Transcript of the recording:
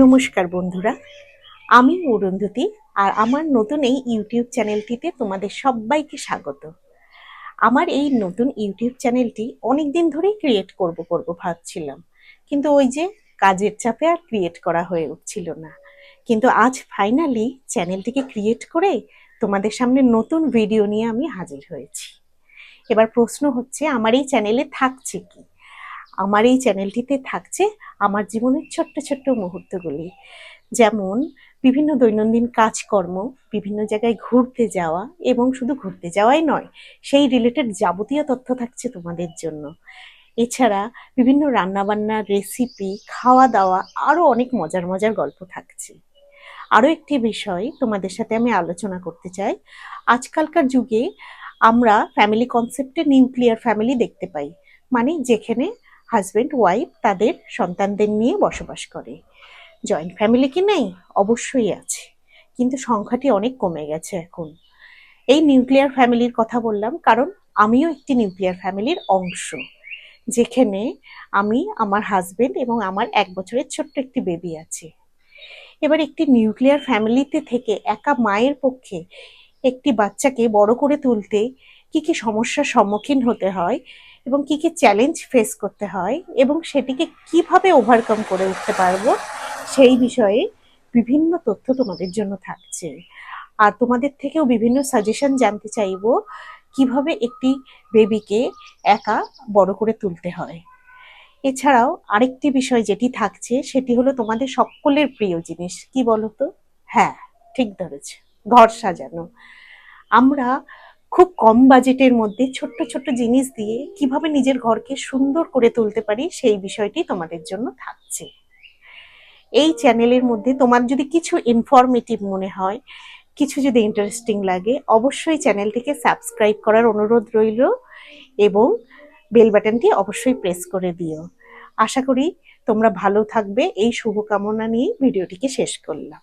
নমস্কার বন্ধুরা, আমি অরুন্ধতী আর আমার নতুন এই ইউটিউব চ্যানেলটিতে তোমাদের সবাইকে স্বাগত। আমার এই নতুন ইউটিউব চ্যানেলটি অনেকদিন ধরেই ক্রিয়েট করব ভাবছিলাম, কিন্তু ওই যে কাজের চাপে আর ক্রিয়েট করা হয়ে উঠছিল না। কিন্তু আজ ফাইনালি চ্যানেলটিকে ক্রিয়েট করে তোমাদের সামনে নতুন ভিডিও নিয়ে আমি হাজির হয়েছি। এবার প্রশ্ন হচ্ছে, আমার এই চ্যানেলে থাকছে কি? আমার এই চ্যানেলটিতে থাকছে আমার জীবনের ছোট্ট ছোট্ট মুহূর্তগুলি, যেমন বিভিন্ন দৈনন্দিন কাজকর্ম, বিভিন্ন জায়গায় ঘুরতে যাওয়া, এবং শুধু ঘুরতে যাওয়াই নয়, সেই রিলেটেড যাবতীয় তথ্য থাকছে তোমাদের জন্য। এছাড়া বিভিন্ন রান্নাবান্নার রেসিপি, খাওয়া দাওয়া, আরও অনেক মজার মজার গল্প থাকছে। আরও একটি বিষয় তোমাদের সাথে আমি আলোচনা করতে চাই। আজকালকার যুগে আমরা ফ্যামিলি কনসেপ্টে নিউক্লিয়ার ফ্যামিলি দেখতে পাই, মানে যেখানে হাজব্যান্ড ওয়াইফ তাদের সন্তানদের নিয়ে বসবাস করে। জয়েন্ট ফ্যামিলি কি নেই? অবশ্যই আছে, কিন্তু সংখ্যাটি অনেক কমে গেছে এখন। এই নিউক্লিয়ার ফ্যামিলির কথা বললাম কারণ আমিও একটি নিউক্লিয়ার ফ্যামিলির অংশ, যেখানে আমি, আমার হাজবেন্ড এবং আমার 1 বছরের ছোট্ট একটি বেবি আছে। এবার একটি নিউক্লিয়ার ফ্যামিলিতে থেকে একা মায়ের পক্ষে একটি বাচ্চাকে বড় করে তুলতে কি কি সমস্যার সম্মুখীন হতে হয় এবং কি কি চ্যালেঞ্জ ফেস করতে হয় এবং সেটিকে কিভাবে ওভারকাম করে উঠতে পারবো, সেই বিষয়ে বিভিন্ন তথ্য তোমাদের জন্য থাকছে। আর তোমাদের থেকেও বিভিন্ন সাজেশন জানতে চাইবো কিভাবে একটি বেবিকে একা বড় করে তুলতে হয়। এছাড়াও আরেকটি বিষয় যেটি থাকছে সেটি হলো তোমাদের সকলের প্রিয় জিনিস, কি বলতো? হ্যাঁ, ঠিক ধরেছে, ঘর সাজানো। আমরা খুব কম বাজেটের মধ্যে ছোট্ট ছোট্ট জিনিস দিয়ে কিভাবে নিজের ঘরকে সুন্দর করে তুলতে পারি, সেই বিষয়টি তোমাদের জন্য থাকছে। এই চ্যানেলের মধ্যে তোমার যদি কিছু ইনফরমেটিভ মনে হয়, কিছু যদি ইন্টারেস্টিং লাগে, অবশ্যই চ্যানেলটিকে সাবস্ক্রাইব করার অনুরোধ রইল এবং বেল বাটনটি অবশ্যই প্রেস করে দিও। আশা করি তোমরা ভালো থাকবে, এই শুভকামনা নিয়ে ভিডিওটিকে শেষ করলাম।